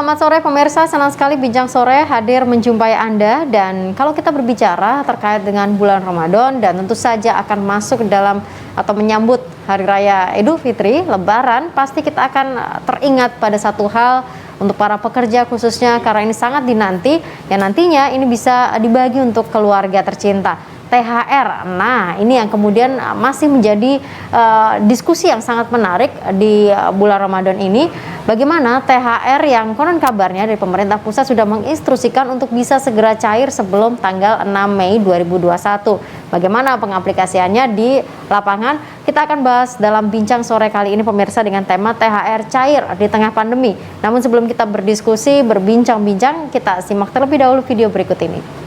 selamat sore pemirsa. Senang sekali Bincang Sore hadir menjumpai Anda. Dan kalau kita berbicara terkait dengan bulan Ramadan dan tentu saja akan masuk dalam atau menyambut Hari Raya Idul Fitri, Lebaran, pasti kita akan teringat pada satu hal untuk para pekerja khususnya karena ini sangat dinanti, yang nantinya ini bisa dibagi untuk keluarga tercinta. THR. Nah, ini yang kemudian masih menjadi diskusi yang sangat menarik di bulan Ramadan ini. Bagaimana THR yang konon kabarnya dari pemerintah pusat sudah menginstruksikan untuk bisa segera cair sebelum tanggal 6 Mei 2021. Bagaimana pengaplikasiannya di lapangan? Kita akan bahas dalam Bincang Sore kali ini pemirsa dengan tema THR cair di tengah pandemi. Namun sebelum kita berdiskusi, berbincang-bincang, kita simak terlebih dahulu video berikut ini.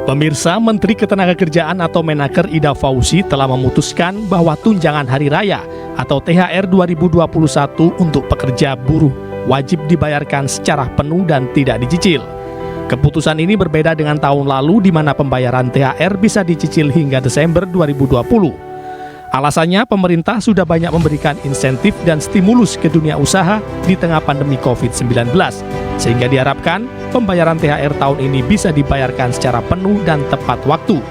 Pemirsa, Menteri Ketenagakerjaan atau Menaker Ida Fauzi telah memutuskan bahwa tunjangan Hari Raya atau THR 2021 untuk pekerja buruh wajib dibayarkan secara penuh dan tidak dicicil. Keputusan ini berbeda dengan tahun lalu di mana pembayaran THR bisa dicicil hingga Desember 2020. Alasannya, pemerintah sudah banyak memberikan insentif dan stimulus ke dunia usaha di tengah pandemi COVID-19, sehingga diharapkan pembayaran THR tahun ini bisa dibayarkan secara penuh dan tepat waktu.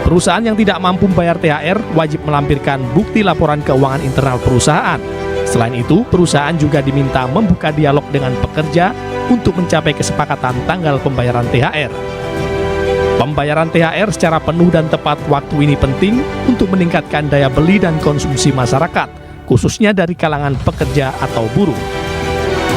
Perusahaan yang tidak mampu membayar THR wajib melampirkan bukti laporan keuangan internal perusahaan. Selain itu, perusahaan juga diminta membuka dialog dengan pekerja untuk mencapai kesepakatan tanggal pembayaran THR. Pembayaran THR secara penuh dan tepat waktu ini penting untuk meningkatkan daya beli dan konsumsi masyarakat, khususnya dari kalangan pekerja atau buruh.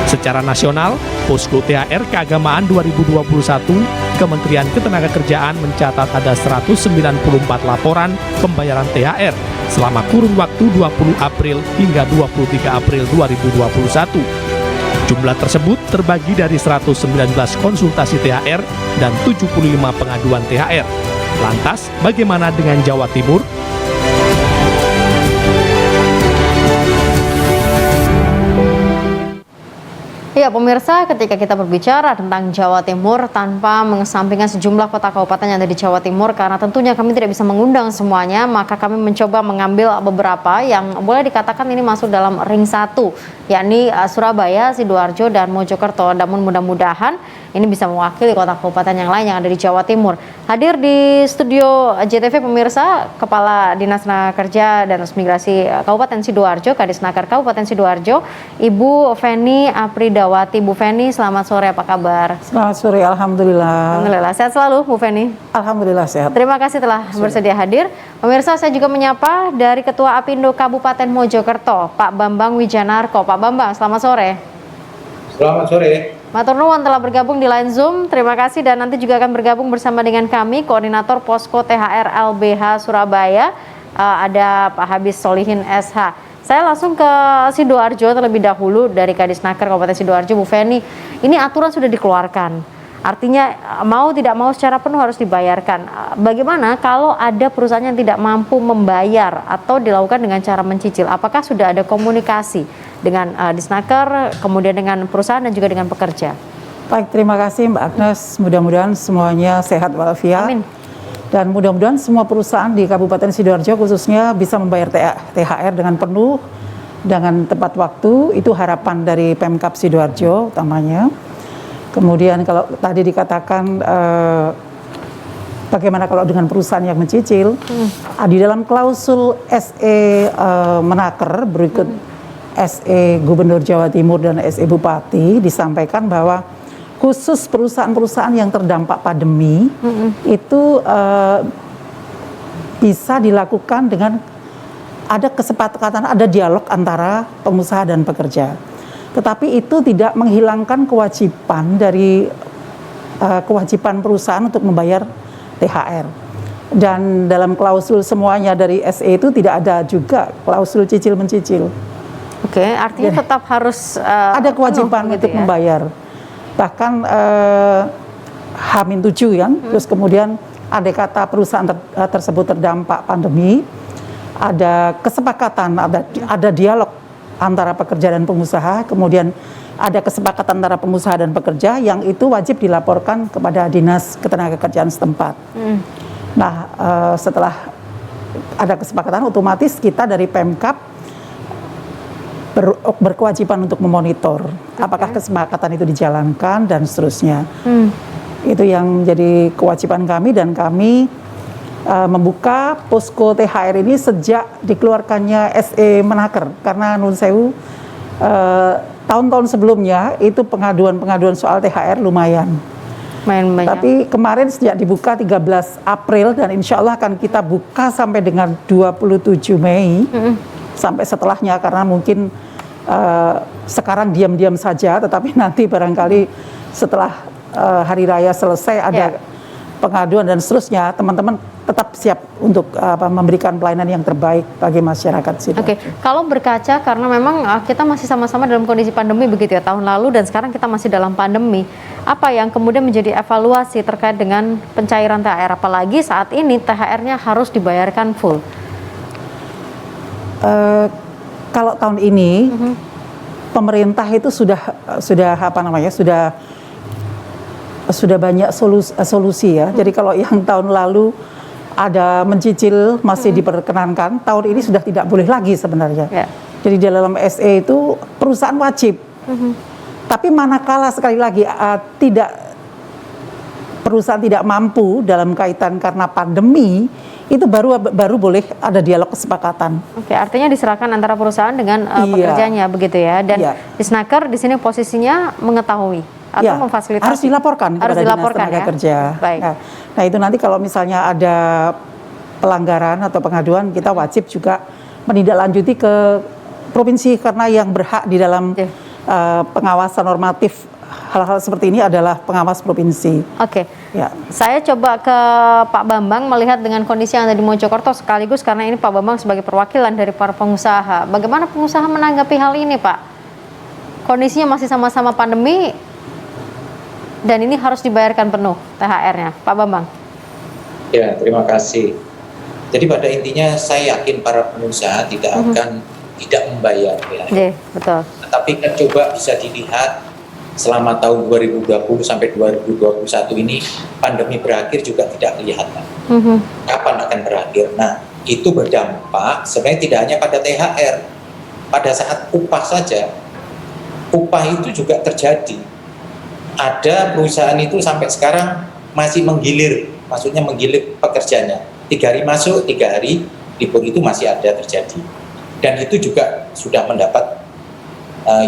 Secara nasional, Posko THR Keagamaan 2021, Kementerian Ketenagakerjaan mencatat ada 194 laporan pembayaran THR selama kurun waktu 20 April hingga 23 April 2021. Jumlah tersebut terbagi dari 119 konsultasi THR dan 75 pengaduan THR. Lantas, bagaimana dengan Jawa Timur? Ya pemirsa, ketika kita berbicara tentang Jawa Timur tanpa mengesampingkan sejumlah kota kabupaten yang ada di Jawa Timur, karena tentunya kami tidak bisa mengundang semuanya, maka kami mencoba mengambil beberapa yang boleh dikatakan ini masuk dalam ring 1, yakni Surabaya, Sidoarjo, dan Mojokerto. Namun mudah-mudahan ini bisa mewakili kota kabupaten yang lain yang ada di Jawa Timur. Hadir di studio JTV pemirsa, Kepala Dinas Tenaga Kerja dan Transmigrasi Kabupaten Sidoarjo, Kadisnaker Kabupaten Sidoarjo, Ibu Feni Apridawati. Bu Feni, selamat sore, apa kabar? Selamat sore, Alhamdulillah. Alhamdulillah, sehat selalu Bu Feni? Alhamdulillah sehat. Terima kasih telah bersedia hadir. Pemirsa, saya juga menyapa dari Ketua Apindo Kabupaten Mojokerto, Pak Bambang Wijanarko. Pak Bambang, selamat sore. Selamat sore. Matur nuwun telah bergabung di line Zoom. Terima kasih, dan nanti juga akan bergabung bersama dengan kami Koordinator Posko THR LBH Surabaya, ada Pak Habis Solihin SH. Saya langsung ke Sidoarjo terlebih dahulu dari Kadisnaker Kabupaten Sidoarjo, Bu Feni. Ini aturan sudah dikeluarkan. Artinya mau tidak mau secara penuh harus dibayarkan. Bagaimana kalau ada perusahaan yang tidak mampu membayar atau dilakukan dengan cara mencicil? Apakah sudah ada komunikasi dengan Disnaker, kemudian dengan perusahaan dan juga dengan pekerja? Baik, terima kasih Mbak Agnes. Mudah-mudahan semuanya sehat walafiat. Amin. Dan mudah-mudahan semua perusahaan di Kabupaten Sidoarjo khususnya bisa membayar THR dengan penuh, dengan tepat waktu. Itu harapan dari Pemkab Sidoarjo utamanya. Kemudian kalau tadi dikatakan bagaimana kalau dengan perusahaan yang mencicil, di dalam klausul SE Menaker berikut SE Gubernur Jawa Timur dan SE Bupati disampaikan bahwa khusus perusahaan-perusahaan yang terdampak pandemi itu bisa dilakukan dengan ada kesepakatan, ada dialog antara pengusaha dan pekerja. Tetapi itu tidak menghilangkan kewajiban dari kewajiban perusahaan untuk membayar THR. Dan dalam klausul semuanya dari SE itu tidak ada juga klausul cicil-mencicil. Oke, artinya tetap harus ada kewajiban penuh, untuk gitu ya? membayar. Bahkan H-7 kan, terus kemudian andai kata perusahaan tersebut terdampak pandemi, ada kesepakatan, ada dialog antara pekerja dan pengusaha, kemudian ada kesepakatan antara pengusaha dan pekerja yang itu wajib dilaporkan kepada Dinas Ketenagakerjaan setempat. Nah, setelah ada kesepakatan, otomatis kita dari Pemkab berkewajiban untuk memonitor apakah kesepakatan itu dijalankan dan seterusnya. Itu yang menjadi kewajiban kami, dan kami membuka posko THR ini sejak dikeluarkannya SE Menaker, karena nun sewu tahun-tahun sebelumnya itu pengaduan soal THR lumayan banyak. Tapi kemarin sejak dibuka 13 April dan insya Allah akan kita buka sampai dengan 27 Mei sampai setelahnya, karena mungkin sekarang diam-diam saja, tetapi nanti barangkali setelah hari raya selesai ada pengaduan dan seterusnya, teman-teman tetap siap untuk memberikan pelayanan yang terbaik bagi masyarakat Sidoarjo. Oke, kalau berkaca karena memang kita masih sama-sama dalam kondisi pandemi begitu ya, tahun lalu dan sekarang kita masih dalam pandemi. Apa yang kemudian menjadi evaluasi terkait dengan pencairan THR, apalagi saat ini THR-nya harus dibayarkan full? Kalau tahun ini pemerintah itu sudah banyak solusi ya. Jadi kalau yang tahun lalu ada mencicil masih diperkenankan, tahun ini sudah tidak boleh lagi sebenarnya. Jadi di dalam SE itu perusahaan wajib. Tapi manakala sekali lagi perusahaan tidak mampu dalam kaitan karena pandemi, itu baru boleh ada dialog kesepakatan. Oke, artinya diserahkan antara perusahaan dengan pekerjanya begitu ya. Dan Disnaker di sini posisinya mengetahui atau memfasilitasi. Harus dilaporkan kepada Dinas Tenaga Kerja. Baik. Nah, itu nanti kalau misalnya ada pelanggaran atau pengaduan, kita wajib juga menindaklanjuti ke provinsi, karena yang berhak di dalam pengawasan normatif hal-hal seperti ini adalah pengawas provinsi. Oke. Saya coba ke Pak Bambang melihat dengan kondisi yang ada di Mojokerto sekaligus karena ini Pak Bambang sebagai perwakilan dari para pengusaha. Bagaimana pengusaha menanggapi hal ini, Pak? Kondisinya masih sama-sama pandemi dan ini harus dibayarkan penuh THR-nya, Pak Bambang. Ya, terima kasih. Jadi pada intinya saya yakin para pengusaha tidak akan tidak membayar ya. Betul. Tapi kan coba bisa dilihat selama tahun 2020 sampai 2021 ini pandemi berakhir juga tidak kelihatan. Kapan akan berakhir? Nah, itu berdampak sebenarnya tidak hanya pada THR. Pada saat upah saja, upah itu juga terjadi. Ada perusahaan itu sampai sekarang masih menggilir, maksudnya menggilir pekerjanya. 3 hari masuk, 3 hari libur, itu masih ada terjadi. Dan itu juga sudah mendapat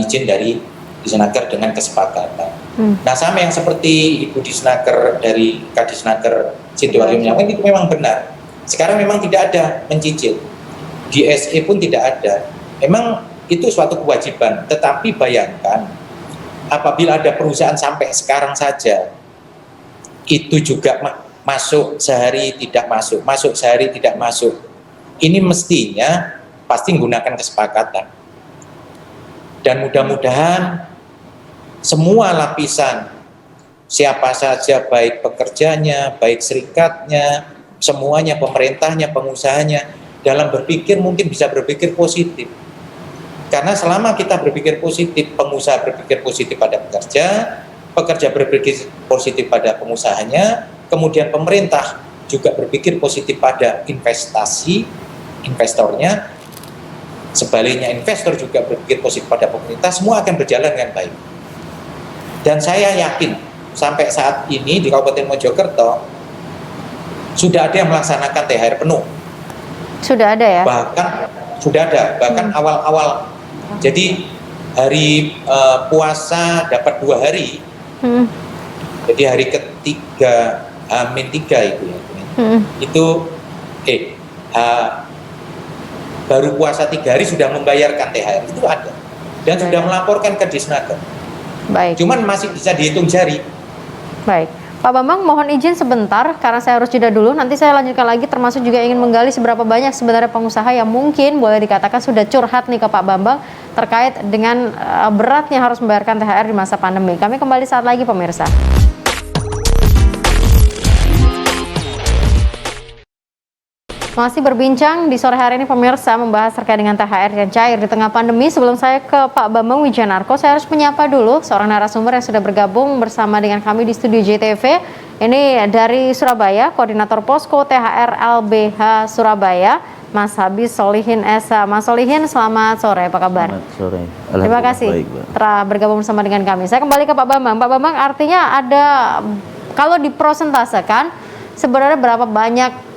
izin dari Disnaker dengan kesepakatan. Nah, sama yang seperti Ibu Disnaker dari Kadisnaker Sidoarjo menyampaikan, itu memang benar. Sekarang memang tidak ada mencicil. Di SE pun tidak ada. Memang itu suatu kewajiban. Tetapi bayangkan, apabila ada perusahaan sampai sekarang saja, itu juga masuk sehari tidak masuk, masuk sehari tidak masuk. Ini mestinya pasti menggunakan kesepakatan. Dan mudah-mudahan semua lapisan, siapa saja, baik pekerjanya, baik serikatnya, semuanya, pemerintahnya, pengusahanya, dalam berpikir mungkin bisa berpikir positif. Karena selama kita berpikir positif, pengusaha berpikir positif pada pekerja berpikir positif pada pengusahanya, kemudian pemerintah juga berpikir positif pada investornya, sebaliknya investor juga berpikir positif pada pemerintah, semua akan berjalan dengan baik. Dan saya yakin sampai saat ini di Kabupaten Mojokerto sudah ada yang melaksanakan THR penuh. Sudah ada ya? Bahkan awal-awal. Jadi hari puasa dapat 2 hari. Jadi hari ketiga, -3 itu ya. Itu baru puasa 3 hari sudah membayarkan THR, itu ada. Dan sudah melaporkan ke Disnaker. Baik. Cuman masih bisa dihitung jari. Baik. Pak Bambang, mohon izin sebentar karena saya harus jeda dulu. Nanti saya lanjutkan lagi, termasuk juga ingin menggali seberapa banyak sebenarnya pengusaha yang mungkin boleh dikatakan sudah curhat nih ke Pak Bambang terkait dengan beratnya harus membayarkan THR di masa pandemi. Kami kembali saat lagi, pemirsa. Masih berbincang di sore hari ini pemirsa membahas terkait dengan THR yang cair di tengah pandemi. Sebelum saya ke Pak Bambang Wijanarko, saya harus menyapa dulu seorang narasumber yang sudah bergabung bersama dengan kami di studio JTV. Ini dari Surabaya, Koordinator Posko THR LBH Surabaya, Mas Habis Solihin Esa. Mas Solihin, selamat sore, apa kabar? Selamat sore. Terima kasih telah bergabung bersama dengan kami. Saya kembali ke Pak Bambang. Pak Bambang, artinya ada, kalau diprosentasekan, sebenarnya berapa banyak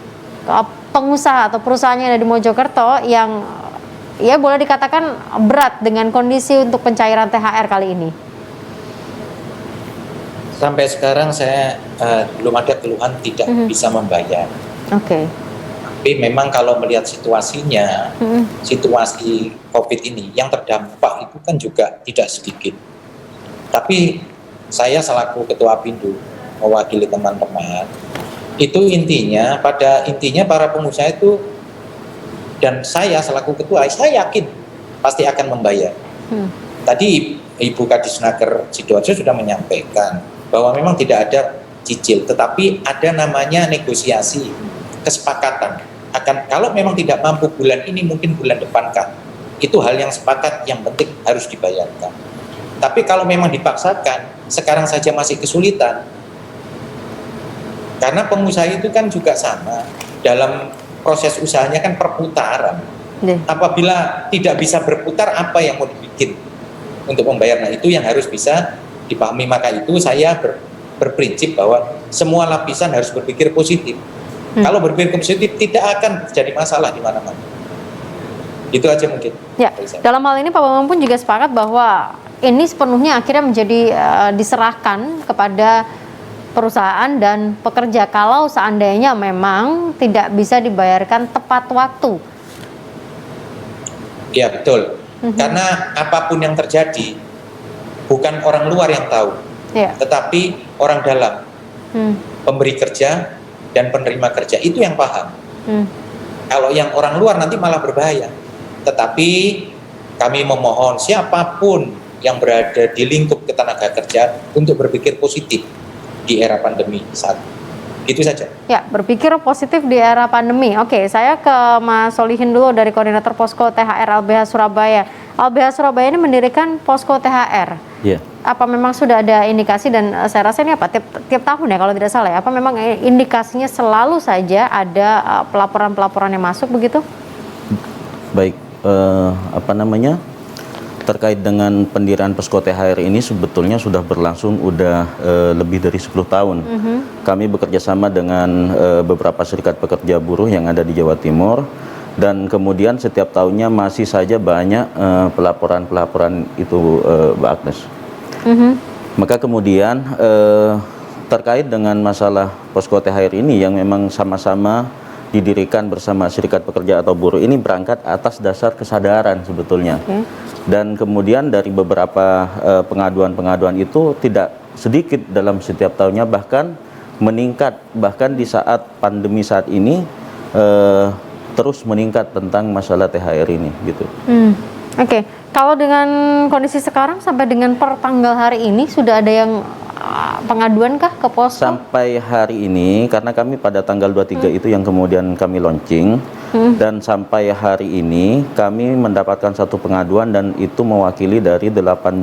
pengusaha atau perusahaan yang ada di Mojokerto yang ya boleh dikatakan berat dengan kondisi untuk pencairan THR kali ini? Sampai sekarang saya belum ada keluhan tidak bisa membayar. Oke. Tapi memang kalau melihat situasinya, situasi COVID ini yang terdampak itu kan juga tidak sedikit. Tapi saya selaku Ketua Apindo mewakili teman-teman, itu pada intinya para pengusaha itu dan saya selaku ketua, saya yakin pasti akan membayar. Tadi Ibu Kadisnaker Sidoarjo sudah menyampaikan bahwa memang tidak ada cicil, tetapi ada namanya negosiasi, kesepakatan. Kalau memang tidak mampu bulan ini, mungkin bulan depan kan. Itu hal yang sepakat, yang penting harus dibayarkan. Tapi kalau memang dipaksakan, sekarang saja masih kesulitan. Karena pengusaha itu kan juga sama, dalam proses usahanya kan perputaran. Apabila tidak bisa berputar, apa yang mau dibikin untuk membayar? Nah, itu yang harus bisa dipahami. Maka itu saya berprinsip bahwa semua lapisan harus berpikir positif. Kalau berpikir positif tidak akan terjadi masalah di mana-mana. Itu aja mungkin. Ya, dalam hal ini Pak Bambang pun juga sepakat bahwa ini sepenuhnya akhirnya menjadi diserahkan kepada perusahaan dan pekerja kalau seandainya memang tidak bisa dibayarkan tepat waktu. Ya, betul. Karena apapun yang terjadi bukan orang luar yang tahu, tetapi orang dalam, pemberi kerja dan penerima kerja itu yang paham. Kalau yang orang luar nanti malah berbahaya. Tetapi kami memohon siapapun yang berada di lingkup ketenaga kerja untuk berpikir positif di era pandemi saat itu saja. Ya, berpikir positif di era pandemi. Oke, saya ke Mas Solihin dulu dari Koordinator Posko THR LBH Surabaya. LBH Surabaya ini mendirikan Posko THR. Iya. Apa memang sudah ada indikasi, dan saya rasa ini apa tiap tahun ya kalau tidak salah ya, apa memang indikasinya selalu saja ada pelaporan-pelaporan yang masuk begitu? Baik, terkait dengan pendirian Posko THR ini sebetulnya sudah berlangsung lebih dari 10 tahun. Kami bekerja sama dengan beberapa serikat pekerja buruh yang ada di Jawa Timur, dan kemudian setiap tahunnya masih saja banyak pelaporan-pelaporan itu, Mbak Agnes. Maka kemudian terkait dengan masalah Posko THR ini yang memang sama-sama didirikan bersama serikat pekerja atau buruh, ini berangkat atas dasar kesadaran sebetulnya. Dan kemudian dari beberapa pengaduan-pengaduan itu tidak sedikit dalam setiap tahunnya, bahkan meningkat, bahkan di saat pandemi saat ini terus meningkat tentang masalah THR ini gitu. Oke, kalau dengan kondisi sekarang sampai dengan per tanggal hari ini sudah ada yang pengaduan kah ke Posko? Sampai hari ini, karena kami pada tanggal 23 itu yang kemudian kami launching, dan sampai hari ini kami mendapatkan satu pengaduan dan itu mewakili dari 18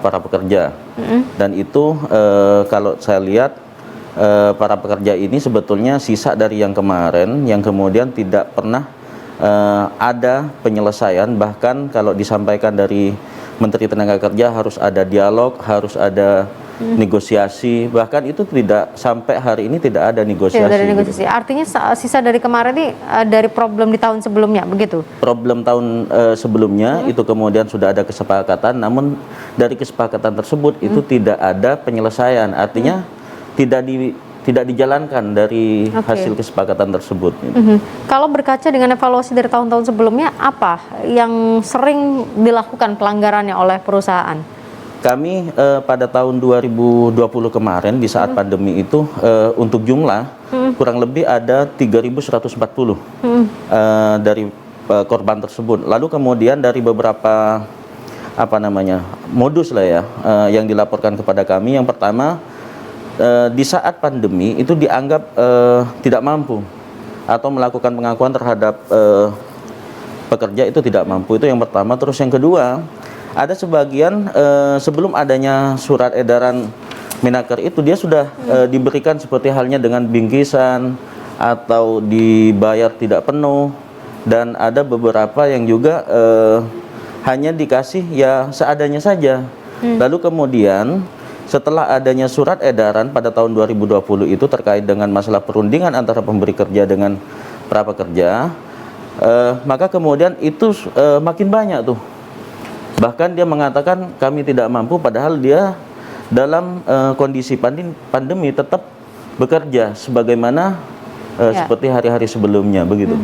para pekerja. Dan itu kalau saya lihat para pekerja ini sebetulnya sisa dari yang kemarin yang kemudian tidak pernah ada penyelesaian, bahkan kalau disampaikan dari Menteri Tenaga Kerja harus ada dialog, harus ada negosiasi, bahkan itu tidak sampai hari ini tidak ada negosiasi. Tidak ada negosiasi. Gitu. Artinya sisa dari kemarin ini dari problem di tahun sebelumnya, begitu? Problem tahun sebelumnya itu kemudian sudah ada kesepakatan, namun dari kesepakatan tersebut itu tidak ada penyelesaian. Artinya tidak dijalankan dari hasil kesepakatan tersebut. Kalau berkaca dengan evaluasi dari tahun-tahun sebelumnya, apa yang sering dilakukan pelanggarannya oleh perusahaan? Kami pada tahun 2020 kemarin di saat pandemi itu untuk jumlah kurang lebih ada 3.140 dari korban tersebut. Lalu kemudian dari beberapa modus lah ya yang dilaporkan kepada kami. Yang pertama, di saat pandemi itu dianggap tidak mampu atau melakukan pengakuan terhadap pekerja itu tidak mampu. Itu yang pertama. Terus yang kedua, ada sebagian sebelum adanya surat edaran Menaker itu dia sudah diberikan seperti halnya dengan bingkisan atau dibayar tidak penuh, dan ada beberapa yang juga hanya dikasih ya seadanya saja. Lalu kemudian setelah adanya surat edaran pada tahun 2020 itu terkait dengan masalah perundingan antara pemberi kerja dengan prapekerja, maka kemudian itu makin banyak tuh. Bahkan dia mengatakan kami tidak mampu, padahal dia dalam kondisi pandemi tetap bekerja sebagaimana seperti hari-hari sebelumnya begitu.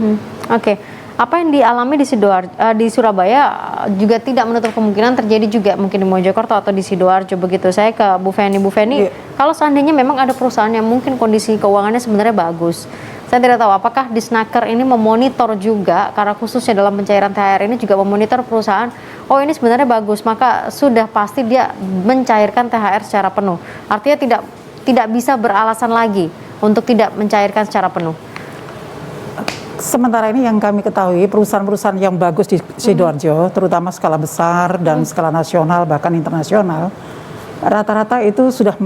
Oke. Apa yang dialami di Surabaya juga tidak menutup kemungkinan terjadi juga mungkin di Mojokerto atau di Sidoarjo begitu. Saya ke Bu Feni. Bu Feni, kalau seandainya memang ada perusahaan yang mungkin kondisi keuangannya sebenarnya bagus, saya tidak tahu apakah Disnaker ini memonitor juga, karena khususnya dalam pencairan THR ini juga memonitor perusahaan, oh ini sebenarnya bagus, maka sudah pasti dia mencairkan THR secara penuh. Artinya tidak bisa beralasan lagi untuk tidak mencairkan secara penuh. Sementara ini yang kami ketahui, perusahaan-perusahaan yang bagus di Sidoarjo, terutama skala besar dan skala nasional bahkan internasional, rata-rata itu sudah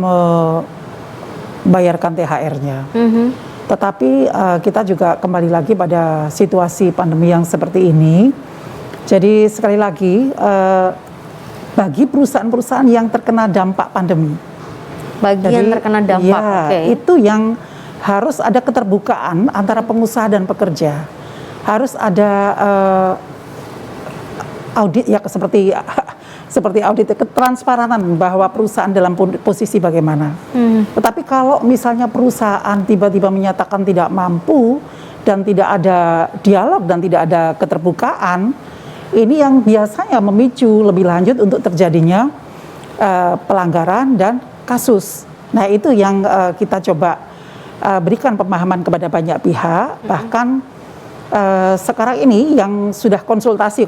membayarkan THR-nya. Tetapi kita juga kembali lagi pada situasi pandemi yang seperti ini. Jadi sekali lagi, bagi perusahaan-perusahaan yang terkena dampak pandemi, Yang terkena dampak, ya, itu yang harus ada keterbukaan antara pengusaha dan pekerja. Harus ada audit ya, seperti audit, ketransparan bahwa perusahaan dalam posisi bagaimana. Tetapi kalau misalnya perusahaan tiba-tiba menyatakan tidak mampu dan tidak ada dialog dan tidak ada keterbukaan, ini yang biasanya memicu lebih lanjut untuk terjadinya pelanggaran dan kasus. Nah itu yang kita coba berikan pemahaman kepada banyak pihak. Bahkan sekarang ini yang sudah konsultasi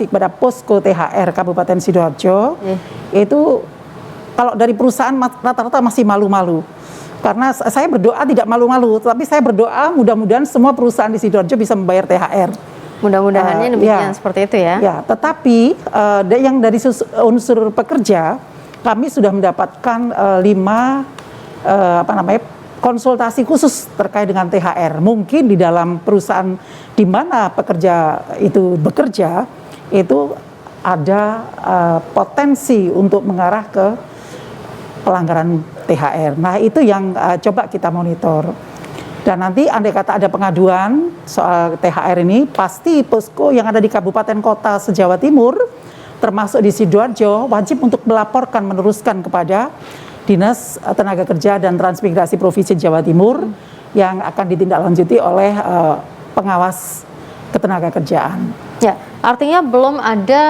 kepada Posko THR Kabupaten Sidoarjo, itu kalau dari perusahaan rata-rata masih malu-malu. Karena saya berdoa tidak malu-malu, tapi saya berdoa mudah-mudahan semua perusahaan di Sidoarjo bisa membayar THR. Mudah-mudahannya demikian, seperti itu ya. Ya, tetapi yang dari unsur pekerja, kami sudah mendapatkan 5 konsultasi khusus terkait dengan THR. Mungkin di dalam perusahaan di mana pekerja itu bekerja, itu ada potensi untuk mengarah ke pelanggaran THR. Nah itu yang coba kita monitor. Dan nanti andai kata ada pengaduan soal THR ini, pasti posko yang ada di kabupaten kota se-Jawa Timur, termasuk di Sidoarjo, wajib untuk melaporkan, meneruskan kepada Dinas Tenaga Kerja dan Transmigrasi Provinsi Jawa Timur yang akan ditindaklanjuti oleh pengawas ketenagakerjaan. Ya, artinya belum ada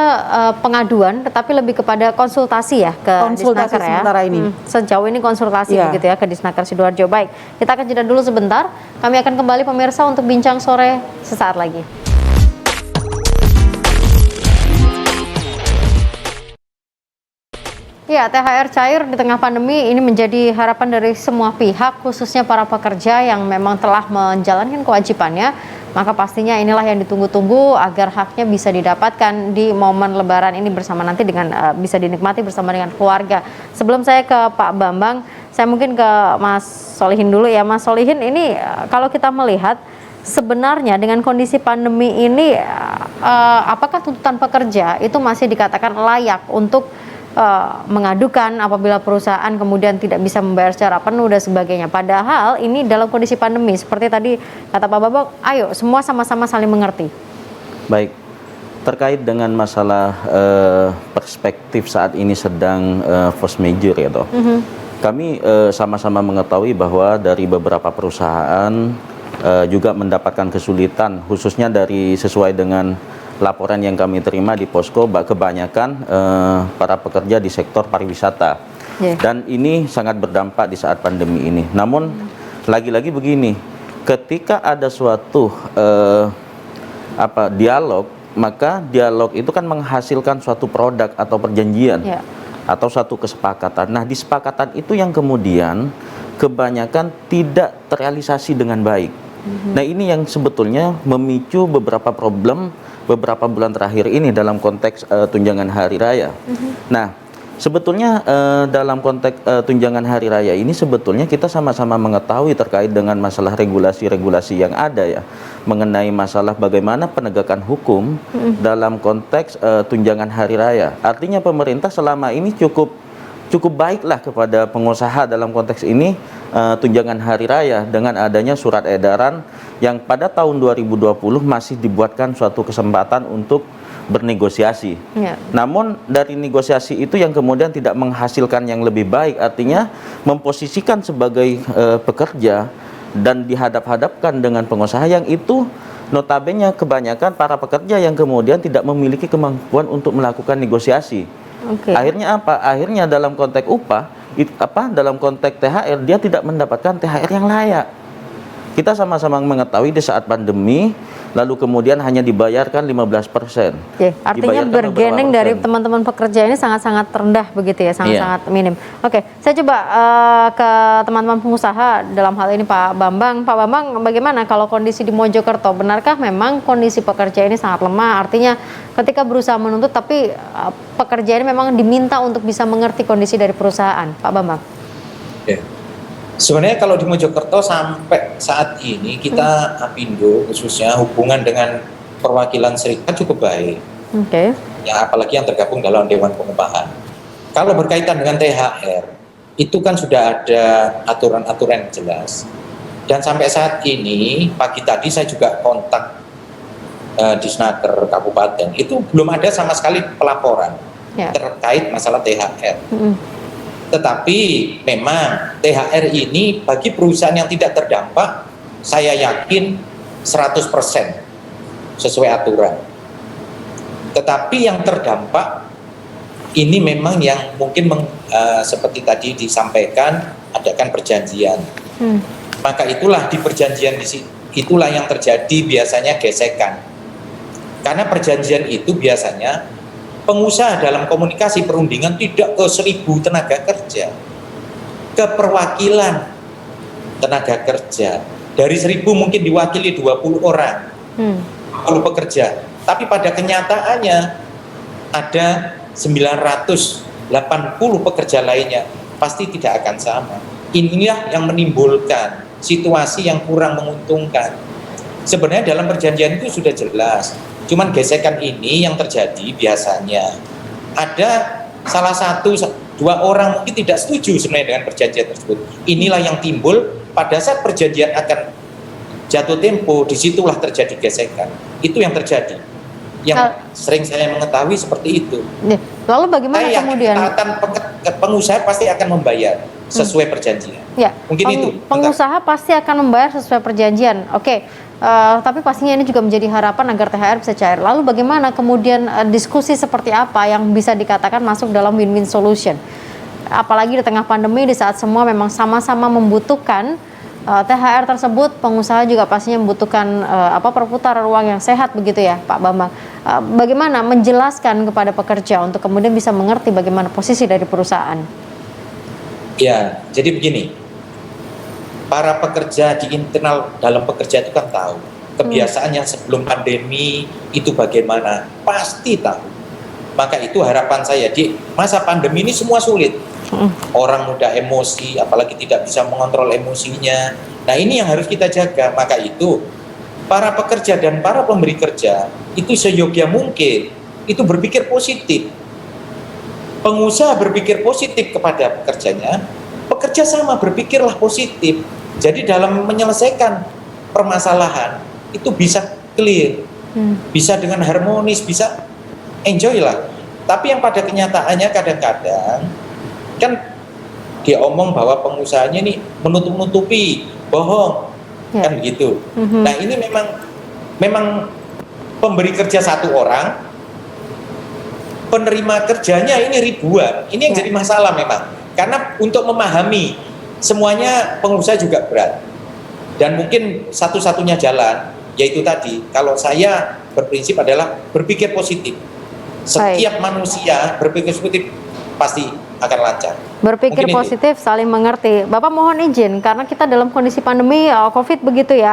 pengaduan, tetapi lebih kepada konsultasi ya ke Disnaker ya. Sementara ini. Sejauh ini konsultasi begitu ya ke Disnaker Sidoarjo. Baik, kita akan jeda dulu sebentar. Kami akan kembali pemirsa untuk bincang sore sesaat lagi. Ya, THR cair di tengah pandemi ini menjadi harapan dari semua pihak, khususnya para pekerja yang memang telah menjalankan kewajibannya. Maka pastinya inilah yang ditunggu-tunggu agar haknya bisa didapatkan di momen Lebaran ini bersama nanti dengan bisa dinikmati bersama dengan keluarga. Sebelum saya ke Pak Bambang, saya mungkin ke Mas Solihin dulu ya. Mas Solihin, ini kalau kita melihat sebenarnya dengan kondisi pandemi ini, apakah tuntutan pekerja itu masih dikatakan layak untuk mengadukan apabila perusahaan kemudian tidak bisa membayar secara penuh dan sebagainya. Padahal ini dalam kondisi pandemi, seperti tadi kata Pak Babak, ayo semua sama-sama saling mengerti. Baik, terkait dengan masalah perspektif saat ini sedang force majeure ya toh. Kami sama-sama mengetahui bahwa dari beberapa perusahaan juga mendapatkan kesulitan, khususnya dari sesuai dengan laporan yang kami terima di posko, kebanyakan para pekerja di sektor pariwisata. Dan ini sangat berdampak di saat pandemi ini. Namun lagi-lagi begini, ketika ada suatu dialog, maka dialog itu kan menghasilkan suatu produk atau perjanjian atau suatu kesepakatan. Nah, disepakatan itu yang kemudian kebanyakan tidak terrealisasi dengan baik. Nah, ini yang sebetulnya memicu beberapa problem beberapa bulan terakhir ini dalam konteks tunjangan hari raya. Nah, sebetulnya dalam konteks tunjangan hari raya ini sebetulnya kita sama-sama mengetahui terkait dengan masalah regulasi-regulasi yang ada ya, mengenai masalah bagaimana penegakan hukum dalam konteks tunjangan hari raya. Artinya pemerintah selama ini cukup baiklah kepada pengusaha dalam konteks ini tunjangan hari raya dengan adanya surat edaran yang pada tahun 2020 masih dibuatkan suatu kesempatan untuk bernegosiasi. Namun dari negosiasi itu yang kemudian tidak menghasilkan yang lebih baik, artinya memposisikan sebagai pekerja dan dihadap-hadapkan dengan pengusaha yang itu notabene kebanyakan para pekerja yang kemudian tidak memiliki kemampuan untuk melakukan negosiasi. Akhirnya apa? Akhirnya dalam konteks upah, dalam konteks THR dia tidak mendapatkan THR yang layak. Kita sama-sama mengetahui di saat pandemi, lalu kemudian hanya dibayarkan 15%. Artinya bergening dari teman-teman pekerja ini sangat-sangat rendah begitu ya, sangat-sangat minim. Saya coba ke teman-teman pengusaha dalam hal ini Pak Bambang. Pak Bambang, bagaimana kalau kondisi di Mojokerto? Benarkah memang kondisi pekerja ini sangat lemah? Artinya ketika berusaha menuntut tapi pekerja ini memang diminta untuk bisa mengerti kondisi dari perusahaan, Pak Bambang. Sebenarnya kalau di Mojokerto sampai saat ini kita Apindo khususnya hubungan dengan perwakilan serikat cukup baik. Ya, apalagi yang tergabung dalam Dewan Pengupahan. Kalau berkaitan dengan THR, itu kan sudah ada aturan-aturan yang jelas. Dan sampai saat ini, pagi tadi saya juga kontak Disnaker Kabupaten, itu belum ada sama sekali pelaporan terkait masalah THR. Tetapi memang THR ini bagi perusahaan yang tidak terdampak, saya yakin 100% sesuai aturan. Tetapi yang terdampak ini memang yang mungkin seperti tadi disampaikan, adakan perjanjian. Maka itulah di perjanjian itulah yang terjadi biasanya gesekan. Karena perjanjian itu biasanya pengusaha dalam komunikasi perundingan tidak ke 1.000 tenaga kerja, ke perwakilan tenaga kerja. Dari 1.000 mungkin diwakili 20 orang, 20 pekerja. Tapi pada kenyataannya ada 980 pekerja lainnya, pasti tidak akan sama. Inilah yang menimbulkan situasi yang kurang menguntungkan. Sebenarnya dalam perjanjian itu sudah jelas. Cuman gesekan ini yang terjadi biasanya ada salah satu, dua orang mungkin tidak setuju sebenarnya dengan perjanjian tersebut. Inilah yang timbul pada saat perjanjian akan jatuh tempo, disitulah terjadi gesekan. Itu yang terjadi. Yang sering saya mengetahui seperti itu. Lalu bagaimana kemudian? Pengusaha pasti akan membayar sesuai perjanjian. Mungkin itu. Pengusaha pasti akan membayar sesuai perjanjian. Tapi pastinya ini juga menjadi harapan agar THR bisa cair. Lalu bagaimana kemudian diskusi seperti apa yang bisa dikatakan masuk dalam win-win solution? Apalagi di tengah pandemi, di saat semua memang sama-sama membutuhkan THR tersebut, pengusaha juga pastinya membutuhkan perputaran uang yang sehat begitu ya Pak Bambang. Bagaimana menjelaskan kepada pekerja untuk kemudian bisa mengerti bagaimana posisi dari perusahaan? Ya, jadi begini. Para pekerja di internal dalam pekerja itu kan tahu kebiasaan yang sebelum pandemi itu bagaimana, pasti tahu. Maka itu harapan saya di masa pandemi ini semua sulit. Orang mudah emosi, apalagi tidak bisa mengontrol emosinya. Nah, ini yang harus kita jaga. Maka itu para pekerja dan para pemberi kerja itu seyogia mungkin itu berpikir positif. Pengusaha berpikir positif kepada pekerjanya, pekerja sama berpikirlah positif. Jadi dalam menyelesaikan permasalahan itu bisa clear, bisa dengan harmonis, bisa enjoy lah. Tapi yang pada kenyataannya kadang-kadang kan dia omong bahwa pengusahanya ini menutup-nutupi, bohong, kan begitu. Nah ini memang pemberi kerja satu orang, penerima kerjanya ini ribuan. Ini yang jadi masalah memang. Karena untuk memahami semuanya pengusaha juga berat. Dan mungkin satu-satunya jalan yaitu tadi, kalau saya berprinsip adalah berpikir positif. Setiap manusia berpikir positif pasti akan lancar. Berpikir Mungkin itu. positif, saling mengerti. Bapak mohon izin, karena kita dalam kondisi pandemi COVID begitu ya,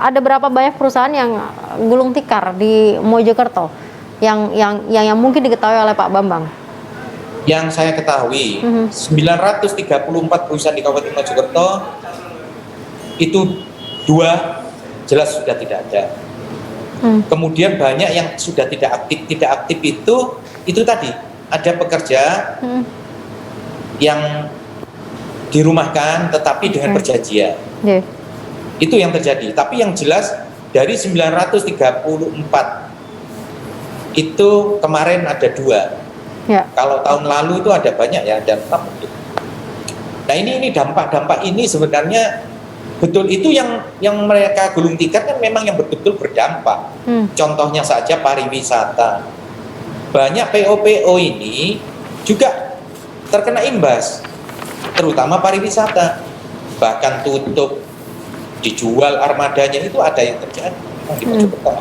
ada berapa banyak perusahaan yang gulung tikar di Mojokerto yang mungkin diketahui oleh Pak Bambang? Yang saya ketahui, 934 perusahaan di Kabupaten Mojokerto itu 2 jelas sudah tidak ada. Kemudian banyak yang sudah tidak aktif. Tidak aktif itu tadi ada pekerja yang dirumahkan tetapi dengan perjanjian. Itu yang terjadi. Tapi yang jelas dari 934 itu kemarin ada 2. Kalau tahun lalu itu ada banyak ya, ada 6 mungkin. Nah ini dampak ini sebenarnya betul itu yang mereka gulung tikar kan memang yang betul-betul berdampak. Contohnya saja pariwisata. Banyak PO ini juga terkena imbas, terutama pariwisata. Bahkan tutup, dijual armadanya, itu ada yang terjadi di Mojokerto.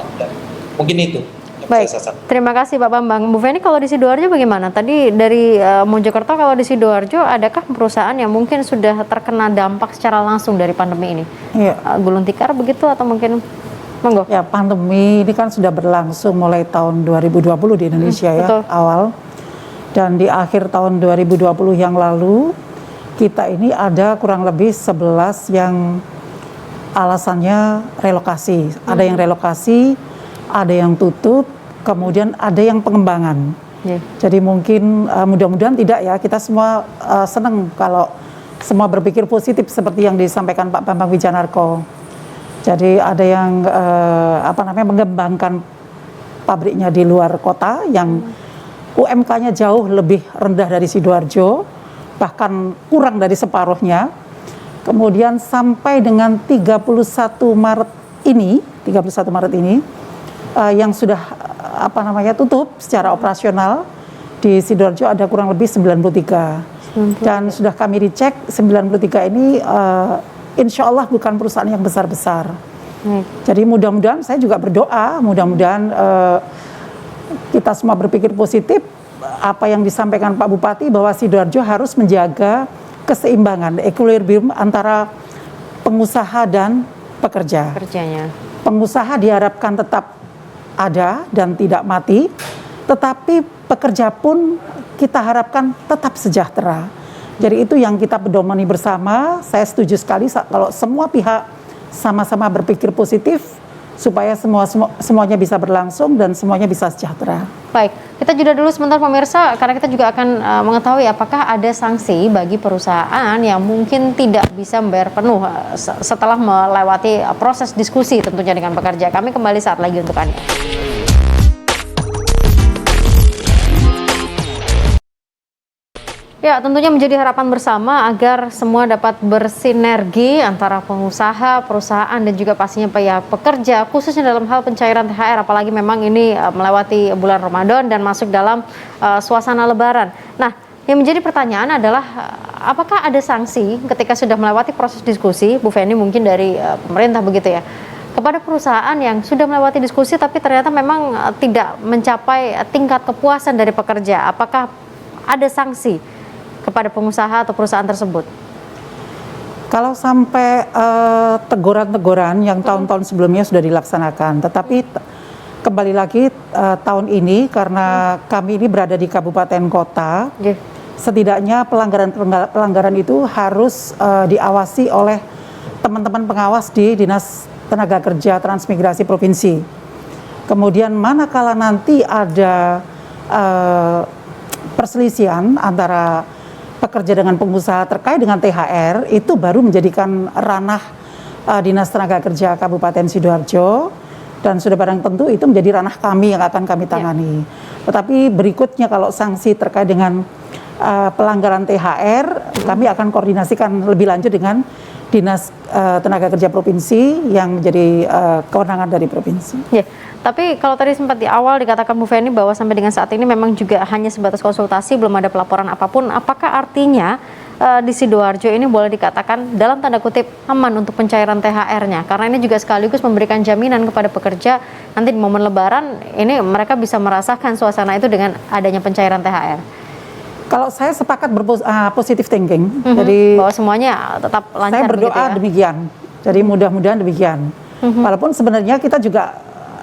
Mungkin itu. Baik, terima kasih Pak Bambang. Bu Feni, kalau di Sidoarjo bagaimana? Tadi dari Mojokerto, kalau di Sidoarjo adakah perusahaan yang mungkin sudah terkena dampak secara langsung dari pandemi ini? Gulung tikar begitu atau mungkin monggo? Ya, pandemi ini kan sudah berlangsung mulai tahun 2020 di Indonesia ya, awal. Dan di akhir tahun 2020 yang lalu, kita ini ada kurang lebih 11 yang alasannya relokasi. Ada yang relokasi, ada yang tutup, kemudian ada yang pengembangan. Jadi mungkin mudah-mudahan tidak ya, kita semua senang kalau semua berpikir positif seperti yang disampaikan Pak Bambang Wijanarko. Jadi ada yang mengembangkan pabriknya di luar kota yang UMK-nya jauh lebih rendah dari Sidoarjo, bahkan kurang dari separuhnya. Kemudian sampai dengan 31 Maret ini yang sudah tutup secara operasional di Sidoarjo ada kurang lebih 93. Dan sudah kami dicek 93 ini insya Allah bukan perusahaan yang besar-besar. Jadi mudah-mudahan, saya juga berdoa, mudah-mudahan kita semua berpikir positif apa yang disampaikan Pak Bupati bahwa Sidoarjo harus menjaga keseimbangan, equilibrium antara pengusaha dan pekerja. Pengusaha diharapkan tetap ada dan tidak mati, tetapi pekerja pun kita harapkan tetap sejahtera. Jadi itu yang kita pedomani bersama. Saya setuju sekali kalau semua pihak sama-sama berpikir positif supaya semuanya bisa berlangsung dan semuanya bisa sejahtera. Baik, kita jeda dulu sebentar pemirsa, karena kita juga akan mengetahui apakah ada sanksi bagi perusahaan yang mungkin tidak bisa membayar penuh setelah melewati proses diskusi tentunya dengan pekerja. Kami kembali saat lagi untuk Anda. Ya, tentunya menjadi harapan bersama agar semua dapat bersinergi antara pengusaha, perusahaan, dan juga pastinya pihak pekerja, khususnya dalam hal pencairan THR, apalagi memang ini melewati bulan Ramadan dan masuk dalam suasana Lebaran. Nah, yang menjadi pertanyaan adalah apakah ada sanksi ketika sudah melewati proses diskusi, Bu Feni, mungkin dari pemerintah begitu ya, kepada perusahaan yang sudah melewati diskusi tapi ternyata memang tidak mencapai tingkat kepuasan dari pekerja? Apakah ada sanksi kepada pengusaha atau perusahaan tersebut? Kalau sampai teguran-teguran yang tahun-tahun sebelumnya sudah dilaksanakan, tetapi kembali lagi tahun ini karena kami ini berada di kabupaten kota, setidaknya pelanggaran itu harus diawasi oleh teman-teman pengawas di Dinas Tenaga Kerja Transmigrasi Provinsi. Kemudian manakala nanti ada perselisihan antara pekerja dengan pengusaha terkait dengan THR, itu baru menjadikan ranah Dinas Tenaga Kerja Kabupaten Sidoarjo, dan sudah barang tentu itu menjadi ranah kami yang akan kami tangani. Tetapi berikutnya kalau sanksi terkait dengan pelanggaran THR, kami akan koordinasikan lebih lanjut dengan Dinas Tenaga Kerja Provinsi yang menjadi kewenangan dari provinsi. Tapi kalau tadi sempat di awal dikatakan Bu Feni bahwa sampai dengan saat ini memang juga hanya sebatas konsultasi, belum ada pelaporan apapun. Apakah artinya di Sidoarjo ini boleh dikatakan dalam tanda kutip aman untuk pencairan THR-nya? Karena ini juga sekaligus memberikan jaminan kepada pekerja nanti di momen Lebaran ini mereka bisa merasakan suasana itu dengan adanya pencairan THR. Kalau saya sepakat positive thinking, jadi bahwa semuanya tetap lancar. saya berdoa begitu ya? demikian. Jadi mudah-mudahan demikian. Walaupun sebenarnya kita juga,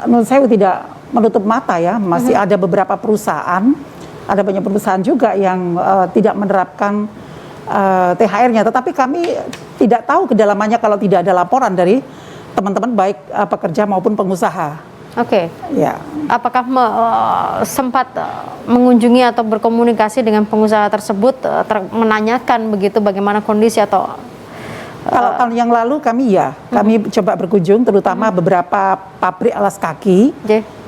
menurut saya tidak menutup mata ya, masih ada beberapa perusahaan, ada banyak perusahaan juga yang tidak menerapkan THR-nya. Tetapi kami tidak tahu kedalamannya kalau tidak ada laporan dari teman-teman baik pekerja maupun pengusaha. Oke. Ya. Apakah sempat mengunjungi atau berkomunikasi dengan pengusaha tersebut, menanyakan begitu bagaimana kondisi atau Kalau tahun yang lalu kami coba berkunjung, terutama beberapa pabrik alas kaki.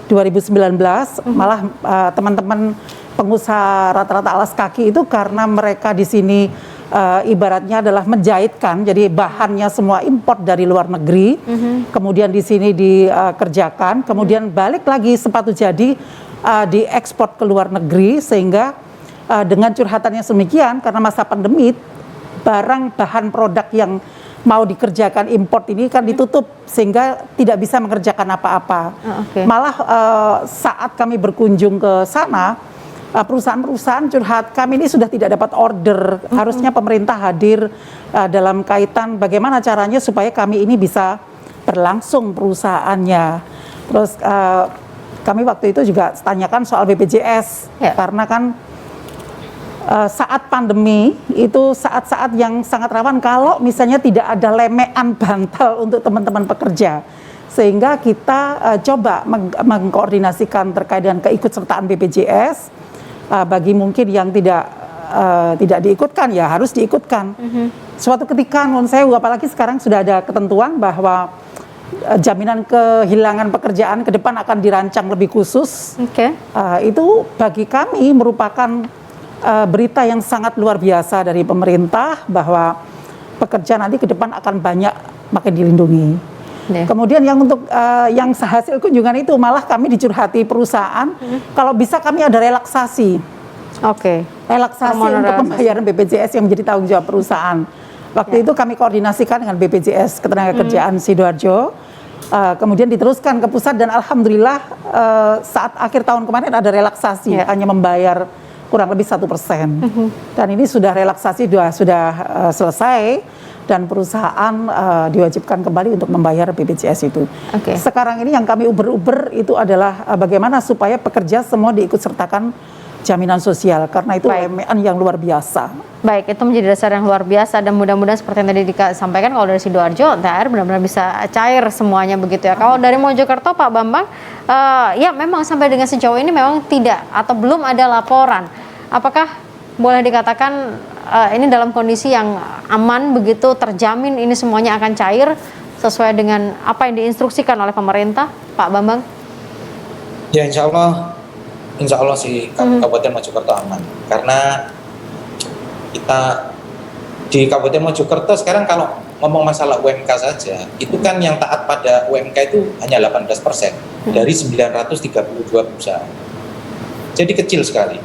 2019 malah teman-teman pengusaha rata-rata alas kaki itu karena mereka di sini ibaratnya adalah menjahitkan, jadi bahannya semua import dari luar negeri, kemudian di sini dikerjakan, kemudian balik lagi sepatu jadi diekspor ke luar negeri, sehingga dengan curhatannya semikian karena masa pandemi bahan produk yang mau dikerjakan import ini kan ditutup sehingga tidak bisa mengerjakan apa-apa. Malah saat kami berkunjung ke sana, perusahaan-perusahaan curhat kami ini sudah tidak dapat order. Harusnya pemerintah hadir dalam kaitan bagaimana caranya supaya kami ini bisa berlangsung perusahaannya. Terus kami waktu itu juga tanyakan soal BPJS karena kan saat pandemi itu saat-saat yang sangat rawan kalau misalnya tidak ada lemean bantal untuk teman-teman pekerja, sehingga kita coba mengkoordinasikan terkait dengan keikutsertaan BPJS bagi mungkin yang tidak diikutkan ya harus diikutkan. Suatu ketika menurut saya, apalagi sekarang sudah ada ketentuan bahwa jaminan kehilangan pekerjaan ke depan akan dirancang lebih khusus. Itu bagi kami merupakan berita yang sangat luar biasa dari pemerintah bahwa pekerja nanti ke depan akan banyak makin dilindungi. Kemudian yang untuk yang hasil kunjungan itu malah kami dicurhati perusahaan, kalau bisa kami ada relaksasi. Relaksasi untuk pembayaran BPJS yang menjadi tanggung jawab perusahaan. Waktu itu kami koordinasikan dengan BPJS Ketenagakerjaan Sidoarjo, kemudian diteruskan ke pusat dan alhamdulillah saat akhir tahun kemarin ada relaksasi, hanya membayar kurang lebih 1%. Dan ini sudah relaksasi sudah selesai dan perusahaan diwajibkan kembali untuk membayar BPJS itu. Sekarang ini yang kami uber-uber itu adalah bagaimana supaya pekerja semua diikutsertakan jaminan sosial karena itu lemean yang luar biasa. Baik, itu menjadi dasar yang luar biasa dan mudah-mudahan seperti yang tadi disampaikan kalau dari Sidoarjo THR benar-benar bisa cair semuanya begitu ya. Kalau dari Mojokerto Pak Bambang, ya memang sampai dengan sejauh ini memang tidak atau belum ada laporan. Apakah boleh dikatakan ini dalam kondisi yang aman begitu, terjamin ini semuanya akan cair sesuai dengan apa yang diinstruksikan oleh pemerintah, Pak Bambang? Ya insya Allah sih Kabupaten Mojokerto aman, karena kita di Kabupaten Mojokerto sekarang kalau ngomong masalah UMK saja, itu kan yang taat pada UMK itu hanya 18% dari 932 perusahaan, jadi kecil sekali.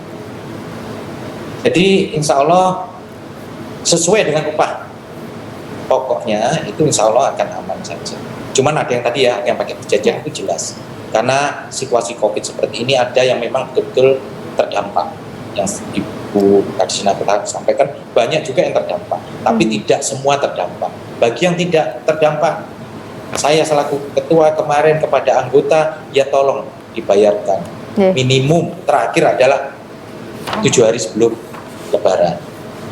Jadi insya Allah sesuai dengan upah pokoknya itu insya Allah akan aman saja. Cuman ada yang tadi ya, yang pakai jajan itu jelas. Karena situasi COVID seperti ini ada yang memang betul-betul terdampak. Yang Ibu Kadisna sampaikan banyak juga yang terdampak. Tapi tidak semua terdampak. Bagi yang tidak terdampak, saya selaku ketua kemarin kepada anggota, ya tolong dibayarkan. Minimum terakhir adalah 7 hari sebelum Lebaran.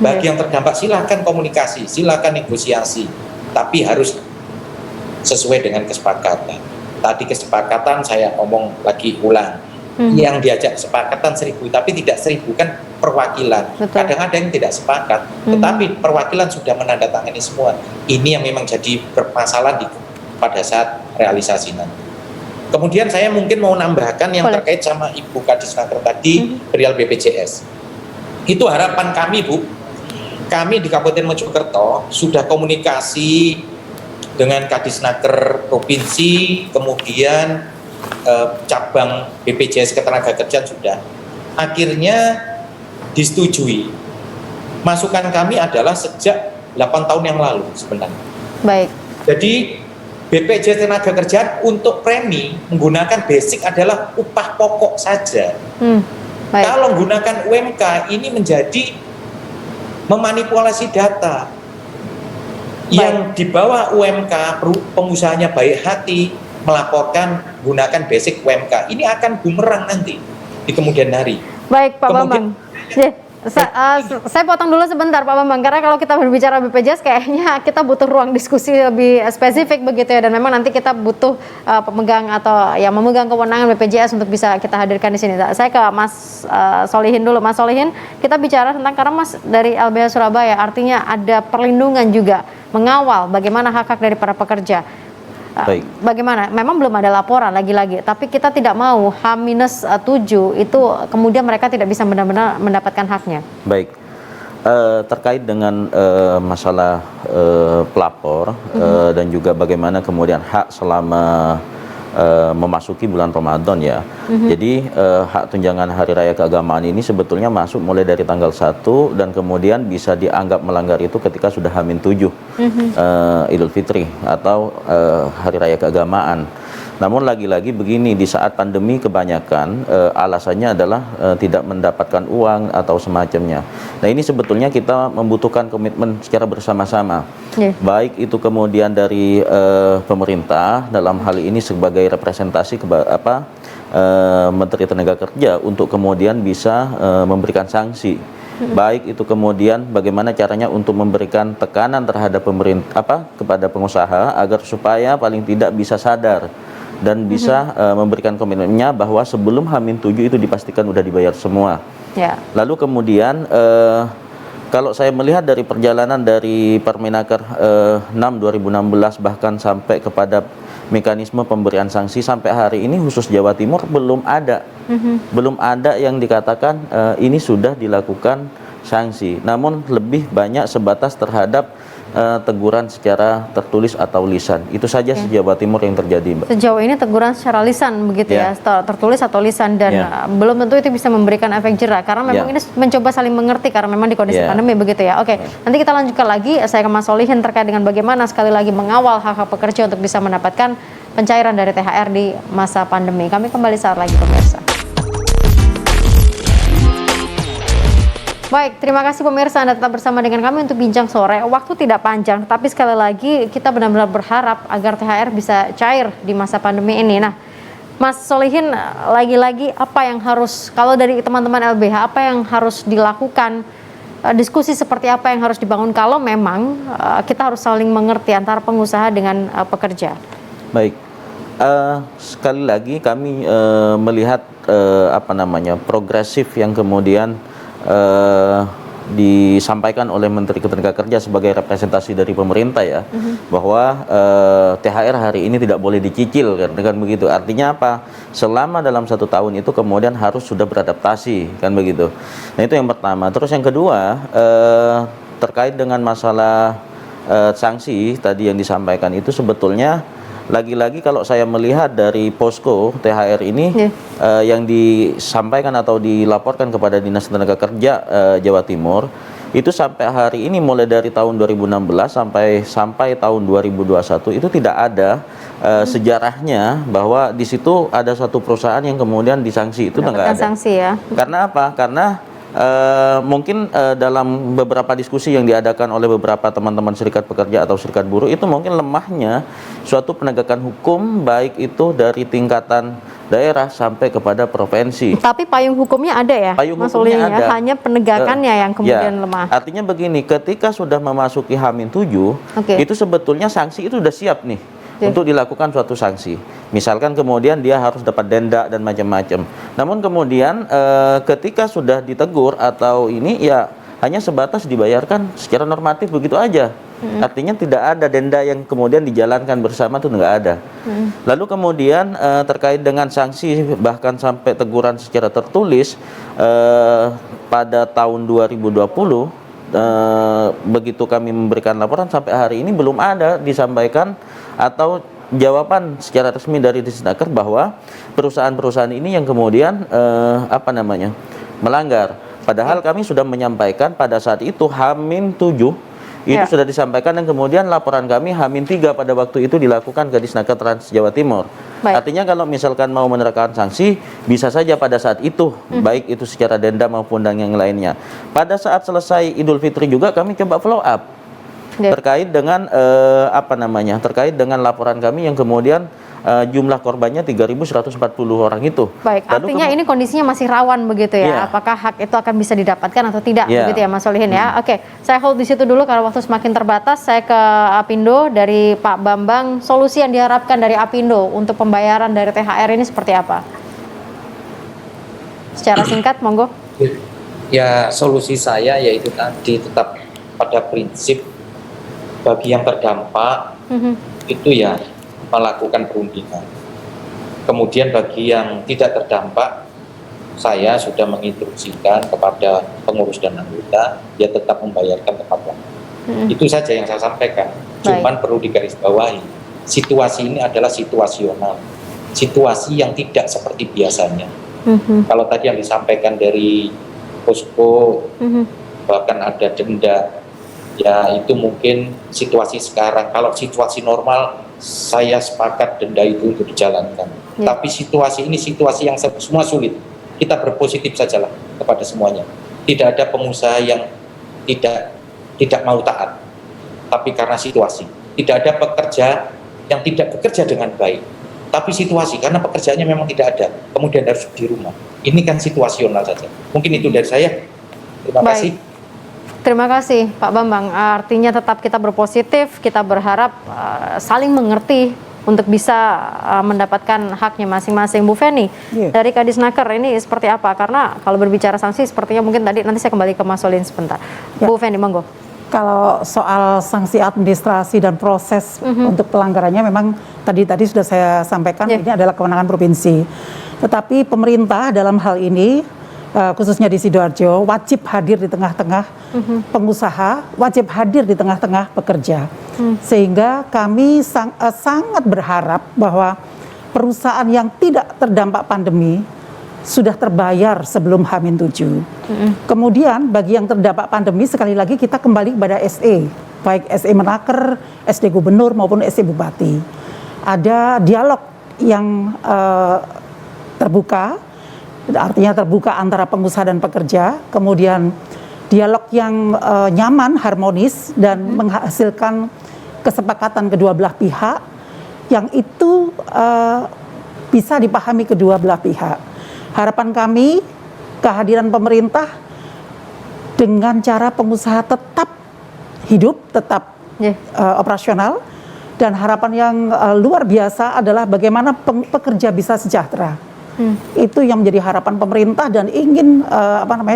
Bagi yang terdampak silakan komunikasi, silakan negosiasi, tapi harus sesuai dengan kesepakatan. Tadi kesepakatan saya ngomong lagi ulang, yang diajak kesepakatan 1.000, tapi tidak 1.000 kan perwakilan. Kadang ada yang tidak sepakat, tetapi perwakilan sudah menandatangani semua. Ini yang memang jadi bermasalah pada saat realisasi nanti. Kemudian saya mungkin mau nambahkan yang terkait sama Ibu Kadisnaker tadi, perihal BPJS. Itu harapan kami, Bu. Kami di Kabupaten Mojokerto sudah komunikasi dengan Kadisnaker Provinsi, kemudian cabang BPJS Ketenagakerjaan sudah. Akhirnya disetujui. Masukan kami adalah sejak 8 tahun yang lalu sebenarnya. Baik. Jadi BPJS Ketenagakerjaan untuk premi menggunakan basic adalah upah pokok saja. Baik. Kalau menggunakan UMK ini menjadi memanipulasi data. Yang di bawah UMK, pengusahanya baik hati melaporkan gunakan basic UMK. Ini akan bumerang nanti di kemudian hari. Baik, Pak Bambang. Saya potong dulu sebentar, Pak Bambang, karena kalau kita berbicara BPJS kayaknya kita butuh ruang diskusi lebih spesifik begitu ya, dan memang nanti kita butuh pemegang atau yang memegang kewenangan BPJS untuk bisa kita hadirkan di sini. Saya ke Mas Solihin dulu. Mas Solihin, kita bicara tentang, karena Mas dari LBH Surabaya, artinya ada perlindungan juga, mengawal bagaimana hak-hak dari para pekerja. Baik. Bagaimana? Memang belum ada laporan lagi-lagi, tapi kita tidak mau H-7 itu kemudian mereka tidak bisa benar-benar mendapatkan haknya. Baik. Terkait dengan masalah pelapor dan juga bagaimana kemudian hak selama memasuki bulan Ramadan ya. Jadi hak tunjangan hari raya keagamaan ini sebetulnya masuk mulai dari tanggal 1 dan kemudian bisa dianggap melanggar itu ketika sudah H-7 Idul Fitri atau hari raya keagamaan. Namun lagi-lagi begini, di saat pandemi kebanyakan alasannya adalah tidak mendapatkan uang atau semacamnya. Nah ini sebetulnya kita membutuhkan komitmen secara bersama-sama. Baik itu kemudian dari pemerintah dalam hal ini sebagai representasi Menteri Tenaga Kerja untuk kemudian bisa memberikan sanksi. Baik itu kemudian bagaimana caranya untuk memberikan tekanan terhadap pemerintah kepada pengusaha agar supaya paling tidak bisa sadar dan bisa memberikan komitmennya bahwa sebelum H-7 itu dipastikan sudah dibayar semua. Lalu kemudian kalau saya melihat dari perjalanan dari Permenaker 6 2016 bahkan sampai kepada mekanisme pemberian sanksi sampai hari ini khusus Jawa Timur belum ada. Belum ada yang dikatakan ini sudah dilakukan sanksi. Namun lebih banyak sebatas terhadap teguran secara tertulis atau lisan. Itu saja se-Jawa Timur yang terjadi, Mbak. Sejauh ini teguran secara lisan begitu ya, tertulis atau lisan, dan belum tentu itu bisa memberikan efek jera karena memang ini mencoba saling mengerti karena memang di kondisi pandemi begitu ya. Oke, nanti kita lanjutkan lagi. Saya ke Mas Solihin terkait dengan bagaimana sekali lagi mengawal hak-hak pekerja untuk bisa mendapatkan pencairan dari THR di masa pandemi. Kami kembali saat lagi, pemirsa. Baik, terima kasih pemirsa, Anda tetap bersama dengan kami untuk Bincang Sore. Waktu tidak panjang, tapi sekali lagi kita benar-benar berharap agar THR bisa cair di masa pandemi ini. Nah, Mas Solihin, lagi-lagi apa yang harus, kalau dari teman-teman LBH, apa yang harus dilakukan, diskusi seperti apa yang harus dibangun kalau memang kita harus saling mengerti antara pengusaha dengan pekerja? Baik, sekali lagi kami melihat progresif yang kemudian disampaikan oleh Menteri Ketenagakerjaan sebagai representasi dari pemerintah ya, bahwa THR hari ini tidak boleh dicicil kan, dengan begitu. Artinya apa? Selama dalam 1 tahun itu kemudian harus sudah beradaptasi kan begitu. Nah itu yang pertama. Terus yang kedua terkait dengan masalah sanksi tadi yang disampaikan itu sebetulnya lagi-lagi kalau saya melihat dari posko THR ini yang disampaikan atau dilaporkan kepada Dinas Tenaga Kerja Jawa Timur itu sampai hari ini mulai dari tahun 2016 sampai tahun 2021 itu tidak ada sejarahnya bahwa di situ ada satu perusahaan yang kemudian disanksi. Itu nggak ada. Sanksi ya. Karena apa? Karena mungkin dalam beberapa diskusi yang diadakan oleh beberapa teman-teman serikat pekerja atau serikat buruh itu mungkin lemahnya suatu penegakan hukum baik itu dari tingkatan daerah sampai kepada provinsi. Tapi payung hukumnya ada ya, payung Mas hukumnya ada. Hanya penegakannya yang kemudian lemah. Artinya begini, ketika sudah memasuki H-7 itu sebetulnya sanksi itu sudah siap nih untuk dilakukan suatu sanksi. Misalkan kemudian dia harus dapat denda dan macam-macam. Namun kemudian ketika sudah ditegur atau ini ya hanya sebatas dibayarkan secara normatif begitu aja. Artinya tidak ada denda yang kemudian dijalankan bersama, itu nggak ada. Lalu kemudian terkait dengan sanksi bahkan sampai teguran secara tertulis pada tahun 2020 begitu kami memberikan laporan sampai hari ini belum ada disampaikan atau jawaban secara resmi dari Disnaker bahwa perusahaan-perusahaan ini yang kemudian melanggar. Padahal kami sudah menyampaikan pada saat itu H-7 Itu Ya. sudah disampaikan dan kemudian laporan kami H-3 pada waktu itu dilakukan ke Disnaker Trans Jawa Timur. Baik. Artinya kalau misalkan mau menerapkan sanksi, bisa saja pada saat itu, baik itu secara denda maupun dan yang lainnya. Pada saat selesai Idul Fitri juga kami coba follow up Ya. terkait dengan terkait dengan laporan kami yang kemudian jumlah korbannya 3.140 orang itu. Baik, Lalu artinya ini kondisinya masih rawan begitu ya. Iya. Apakah hak itu akan bisa didapatkan atau tidak Iya. begitu ya Mas Solihin ya. Oke, saya hold di situ dulu karena waktu semakin terbatas. Saya ke Apindo dari Pak Bambang. Solusi yang diharapkan dari Apindo untuk pembayaran dari THR ini seperti apa? Secara singkat, monggo. Ya, solusi saya yaitu tadi tetap pada prinsip bagi yang terdampak itu ya melakukan perundingan. Kemudian bagi yang tidak terdampak, saya sudah menginstruksikan kepada pengurus dan anggota, ya tetap membayarkan tepat waktu. Itu saja yang saya sampaikan. Cuman perlu digarisbawahi, situasi ini adalah situasional, situasi yang tidak seperti biasanya. Kalau tadi yang disampaikan dari posko, bahkan ada denda, ya itu mungkin situasi sekarang. Kalau situasi normal, saya sepakat denda itu untuk dijalankan. Tapi situasi ini situasi yang semua sulit. Kita berpositif sajalah kepada semuanya. Tidak ada pengusaha yang tidak mau taat, tapi karena situasi. Tidak ada pekerja yang tidak bekerja dengan baik, tapi situasi karena pekerjaannya memang tidak ada, kemudian harus di rumah. Ini kan situasional saja. Mungkin itu dari saya. Terima kasih. Terima kasih Pak Bambang. Artinya tetap kita berpositif, kita berharap saling mengerti untuk bisa mendapatkan haknya masing-masing. Bu Feni, dari Kadisnaker ini seperti apa? Karena kalau berbicara sanksi sepertinya mungkin tadi nanti saya kembali ke Mas Solihin sebentar. Bu Feni, monggo. Kalau soal sanksi administrasi dan proses untuk pelanggarannya memang tadi sudah saya sampaikan ini adalah kewenangan provinsi. Tetapi pemerintah dalam hal ini khususnya di Sidoarjo wajib hadir di tengah-tengah pengusaha, wajib hadir di tengah-tengah pekerja. Sehingga kami sangat berharap bahwa perusahaan yang tidak terdampak pandemi sudah terbayar sebelum H-7. Kemudian bagi yang terdampak pandemi sekali lagi kita kembali kepada SE, baik SE Menaker, SD Gubernur maupun SE Bupati. Ada dialog yang terbuka, artinya terbuka antara pengusaha dan pekerja, kemudian dialog yang nyaman, harmonis dan menghasilkan kesepakatan kedua belah pihak yang itu bisa dipahami kedua belah pihak. Harapan kami kehadiran pemerintah dengan cara pengusaha tetap hidup, tetap operasional, dan harapan yang luar biasa adalah bagaimana pekerja bisa sejahtera. Itu yang menjadi harapan pemerintah dan ingin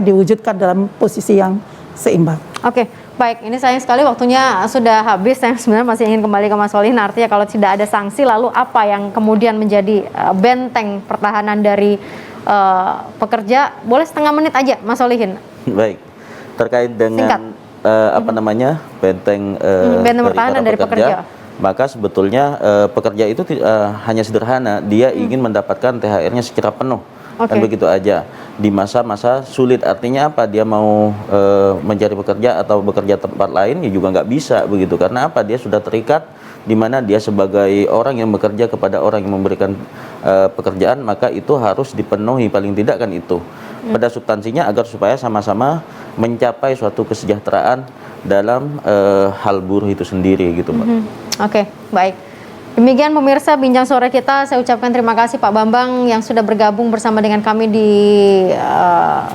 diwujudkan dalam posisi yang seimbang. Oke, baik. Ini sayang sekali waktunya sudah habis. Saya sebenarnya masih ingin kembali ke Mas Solihin. Artinya kalau tidak ada sanksi, lalu apa yang kemudian menjadi benteng pertahanan dari pekerja? Boleh setengah menit aja, Mas Solihin. Baik, terkait dengan benteng pertahanan dari pekerja. Maka sebetulnya pekerja itu hanya sederhana, dia ingin mendapatkan THR-nya secara penuh, kan begitu aja. Di masa-masa sulit, artinya apa? Dia mau mencari pekerja atau bekerja tempat lain, ya juga nggak bisa begitu. Karena apa? Dia sudah terikat, di mana dia sebagai orang yang bekerja kepada orang yang memberikan pekerjaan, maka itu harus dipenuhi, paling tidak kan itu. Pada substansinya agar supaya sama-sama mencapai suatu kesejahteraan dalam hal buruh itu sendiri gitu, Mbak. Oke, baik. Demikian pemirsa bincang sore kita. Saya ucapkan terima kasih Pak Bambang yang sudah bergabung bersama dengan kami di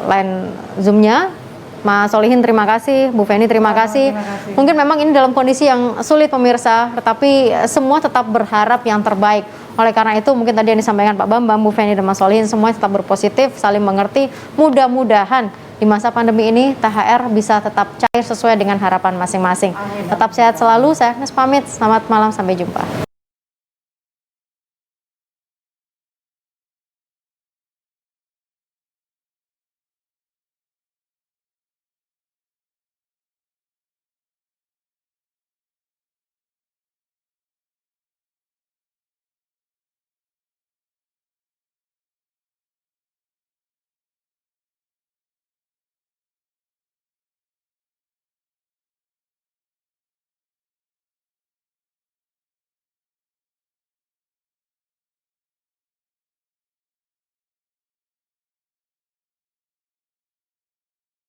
line Zoom-nya. Mas Solihin terima kasih, Bu Feni terima kasih. Mungkin memang ini dalam kondisi yang sulit pemirsa, tetapi semua tetap berharap yang terbaik. Oleh karena itu mungkin tadi yang disampaikan Pak Bambang, Bu Feni dan Mas Solihin semua tetap berpositif, saling mengerti. Mudah-mudahan di masa pandemi ini THR bisa tetap cair sesuai dengan harapan masing-masing. Tetap sehat selalu, saya Agnes pamit. Selamat malam, sampai jumpa.